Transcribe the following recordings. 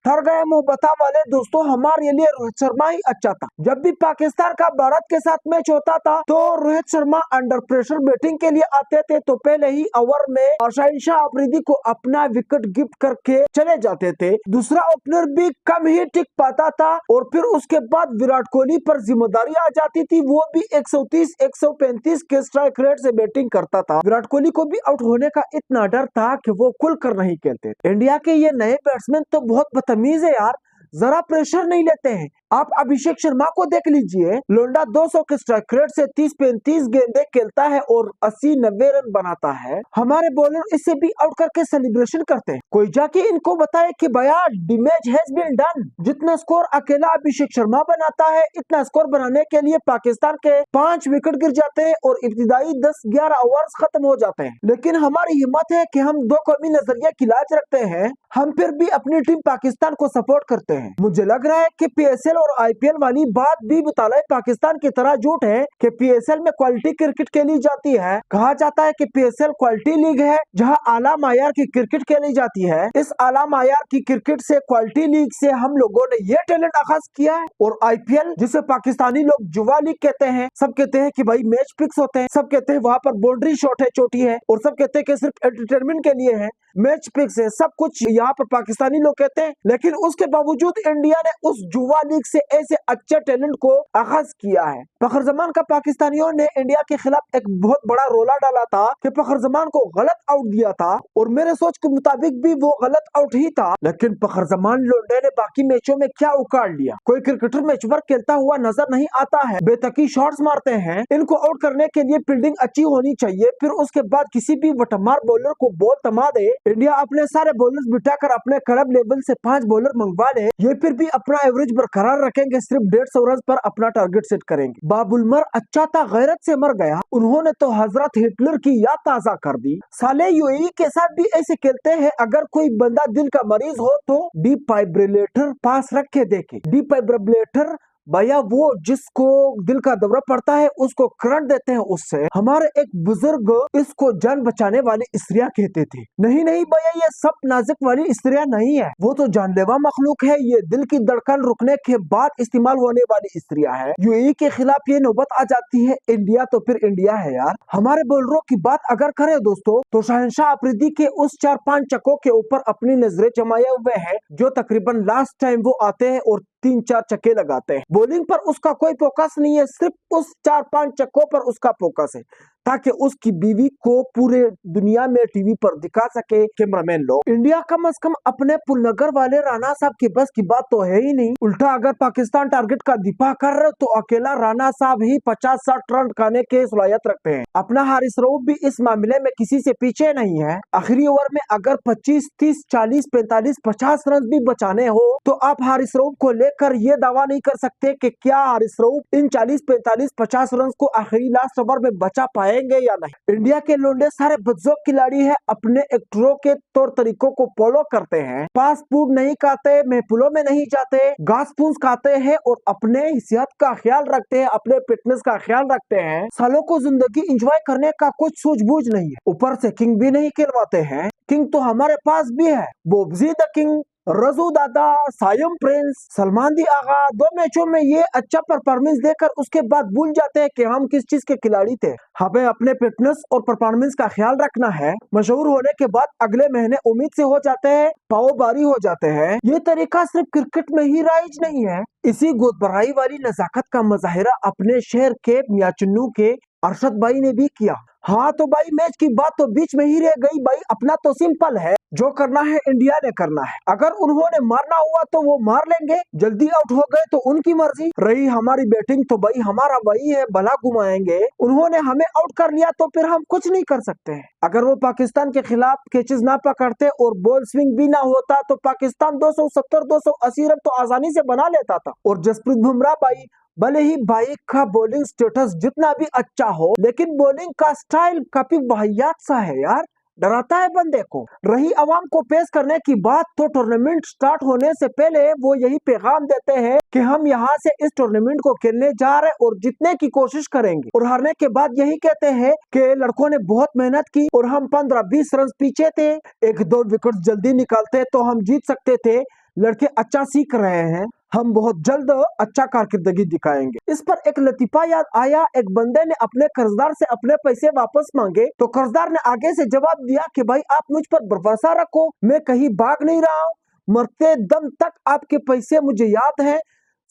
थर गए मोहब्बता वाले दोस्तों, हमारे लिए रोहित शर्मा ही अच्छा था। जब भी पाकिस्तान का भारत के साथ मैच होता था तो Rohit Sharma under pressure batting के लिए आते थे तो पहले ही ओवर में शहनशाह अफरीदी को अपना विकेट गिफ्ट करके चले जाते थे। दूसरा ओपनर भी कम ही टिक पाता था और फिर उसके बाद विराट कोहली पर जिम्मेदारी आ जाती थी। वो भी 130 135 के स्ट्राइक रेट से बैटिंग करता था। विराट कोहली को भी आउट होने का इतना डर था कि वो खुलकर नहीं खेलते। इंडिया के ये नए बैट्समैन तो बहुत बदतमीज है यार, जरा प्रेशर नहीं लेते हैं। आप अभिषेक शर्मा को देख लीजिए, लोंडा 200 के स्ट्राइक रेट से 30-35 गेंदें खेलता है और 80-90 रन बनाता है। हमारे बॉलर इससे भी आउट करके सेलिब्रेशन करते हैं। कोई जाके इनको बताए कि भैया डैमेज हैज बीन डन। जितना स्कोर अकेला अभिषेक शर्मा बनाता है, इतना स्कोर बनाने के लिए पाकिस्तान के 5 विकेट गिर जाते हैं और इब्तिदाई 10-11 ओवर्स खत्म हो जाते हैं। लेकिन हमारी हिम्मत है कि हम दो कौमी नजरिया की लाज रखते हैं, हम फिर भी अपनी टीम पाकिस्तान को सपोर्ट करते हैं। मुझे लग रहा है कि पीएसएल और आईपीएल वाली बात भी बताले पाकिस्तान की तरह झूठ है कि पीएसएल में क्वालिटी क्रिकेट खेली जाती है। कहा जाता है कि पीएसएल क्वालिटी लीग है जहां आला मायार की क्रिकेट खेली जाती है। इस आला मायार की क्रिकेट से, क्वालिटी लीग से हम लोगों ने ये टैलेंट आगाज किया है। और आईपीएल जिसे पाकिस्तानी लोग जुआ लीग कहते हैं, सब कहते हैं कि भाई मैच फिक्स होते हैं, सब कहते हैं वहां पर बाउंड्री शॉट है, चोटी है, और सब कहते हैं कि सिर्फ एंटरटेनमेंट के लिए है, मैच फिक्स है, सब कुछ यहाँ पर पाकिस्तानी लोग कहते हैं। लेकिन उसके बावजूद इंडिया ने उस जुआ लीग से ऐसे अच्छे टैलेंट को आगाज किया है। फखर जमान का पाकिस्तानियों ने इंडिया के खिलाफ एक बहुत बड़ा रोला डाला था कि फखर जमान को गलत आउट दिया था और मेरे सोच के मुताबिक भी वो गलत आउट ही था। लेकिन फखर जमान लोंडे ने बाकी मैचों में क्या उखाड़ लिया। कोई क्रिकेटर मैच वर्क खेलता हुआ नजर नहीं आता है, बेतकी शॉट्स मारते हैं। इनको आउट करने के लिए फील्डिंग अच्छी होनी चाहिए, फिर उसके बाद किसी भी वटमार बॉलर को बॉल थमा दे। इंडिया अपने सारे बॉलर्स बिठाकर अपने क्लब लेवल से 5 बॉलर मंगवा ले, ये फिर भी अपना एवरेज बरकरार रखेंगे, सिर्फ 150 रन पर अपना टारगेट सेट करेंगे। बाबुल अच्छा था, गैरत से मर गया, उन्होंने तो हजरत हिटलर की याद ताजा कर दी। साले यूएई के साथ भी ऐसे खेलते हैं। अगर कोई बंदा दिल का मरीज हो तो डिफाइब्रिलेटर पास रख के देखे। डिफाइब्रिलेटर भैया वो जिसको दिल का दौरा पड़ता है उसको करंट देते हैं उससे। हमारे एक बुजुर्ग इसको जान बचाने वाली स्त्रियां कहते थे। नहीं नहीं भैया, ये सब नाजुक वाली स्त्रियां नहीं है, वो तो जानलेवा मखलूक है। ये दिल की धड़कन रुकने के बाद इस्तेमाल होने वाली स्त्रियां है। यूएई के खिलाफ ये नौबत आ जाती है। इंडिया तो फिर इंडिया है यार। हमारे बॉलरों की बात अगर करें दोस्तों तो शहनशाह अफरीदी के उस 4-5 चक्कों के ऊपर अपनी नजरें जमाए हुए हैं, जो तकरीबन लास्ट टाइम वो आते हैं और 3-4 चक्के लगाते हैं। बॉलिंग पर उसका कोई फोकस नहीं है, सिर्फ उस 4-5 चक्कों पर उसका फोकस है ताकि उसकी बीवी को पूरे दुनिया में टीवी पर दिखा सके कैमरामैन लोग। इंडिया कम से कम अपने पुलनगर वाले राणा साहब की बस की बात तो है ही नहीं। उल्टा अगर पाकिस्तान टारगेट का दिफा कर रहे तो अकेला राणा साहब ही 50-60 रन खाने के सलाहियत रखते हैं। अपना हारिस रऊफ भी इस मामले में किसी से पीछे नहीं है। आखिरी ओवर में अगर 25, 30, 40, 45, 50 रन भी बचाने हो तो आप हारिस रऊफ को लेकर ये दावा नहीं कर सकते कि क्या हारिस रऊफ इन 40, 45, 50 रन को आखिरी लास्ट ओवर में बचा पाएंगे या नहीं। इंडिया के लोंडे सारे बदजोक खिलाड़ी है, अपने एक्टरों के तौर तरीकों को फॉलो करते हैं। फास्ट फूड नहीं खाते, महफिलों में नहीं जाते, घास फूस खाते हैं और अपने सेहत का ख्याल रखते हैं, अपने फिटनेस का ख्याल रखते हैं। सालों को जिंदगी एंजॉय करने का कुछ सूझबूझ नहीं है, ऊपर से किंग भी नहीं कहलवाते हैं। किंग तो हमारे पास भी है, बोबजी द किंग, रजू दादा, सायम प्रिंस, सलमान दी आगा। 2 मैचों में ये अच्छा परफॉर्मेंस देकर उसके बाद भूल जाते हैं कि हम किस चीज के खिलाड़ी थे। हमें अपने फिटनेस और परफॉर्मेंस का ख्याल रखना है। मशहूर होने के बाद अगले महीने उम्मीद से हो जाते हैं, पाओ बारी हो जाते हैं। ये तरीका सिर्फ क्रिकेट में ही राइज नहीं है। इसी गोदबराई वाली नजाकत का मुजाहिरा अपने शहर के मियां चुन्नू के अरशद भाई ने भी किया। हाँ तो भाई मैच की बात तो बीच में ही रह गई भाई। अपना तो सिंपल है, जो करना है इंडिया ने करना है। अगर उन्होंने मारना हुआ तो वो मार लेंगे, जल्दी आउट हो गए तो उनकी मर्जी। रही हमारी बैटिंग तो भाई हमारा वही है, भला घुमाएंगे। उन्होंने हमें आउट कर लिया तो फिर हम कुछ नहीं कर सकते हैं। अगर वो पाकिस्तान के खिलाफ कैचेस ना पकड़ते और बॉल स्विंग भी ना होता तो पाकिस्तान 270-280 रन तो आसानी से बना लेता था। और जसप्रीत बुमराह भाई, भले ही भाई का बॉलिंग स्टेटस जितना भी अच्छा हो, लेकिन बॉलिंग का स्टाइल काफी वाहियात सा है यार, डराता है बंदे को। रही आवाम को पेश करने की बात तो टूर्नामेंट स्टार्ट होने से पहले वो यही पैगाम देते हैं कि हम यहाँ से इस टूर्नामेंट को खेलने जा रहे और जीतने की कोशिश करेंगे। और हारने के बाद यही कहते हैं कि लड़कों ने बहुत मेहनत की और हम 15-20 रन पीछे थे, 1-2 विकेट जल्दी निकालते तो हम जीत सकते थे। लड़के अच्छा सीख रहे हैं, हम बहुत जल्द अच्छा कारकिर्दगी दिखाएंगे। इस पर एक लतीफा याद आया। एक बंदे ने अपने कर्जदार से अपने पैसे वापस मांगे तो कर्जदार ने आगे से जवाब दिया कि भाई आप मुझ पर भरोसा रखो, मैं कहीं भाग नहीं रहा हूँ, मरते दम तक आपके पैसे मुझे याद है।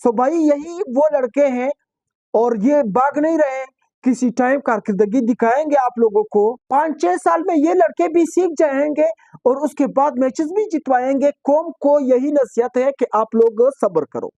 सो भाई यही वो लड़के हैं और ये भाग नहीं रहे, किसी टाइम कारकिर्दगी दिखाएंगे आप लोगों को। 5-6 साल में ये लड़के भी सीख जाएंगे और उसके बाद मैचेस भी जितवाएंगे। कौम को यही नसीहत है कि आप लोग सब्र करो।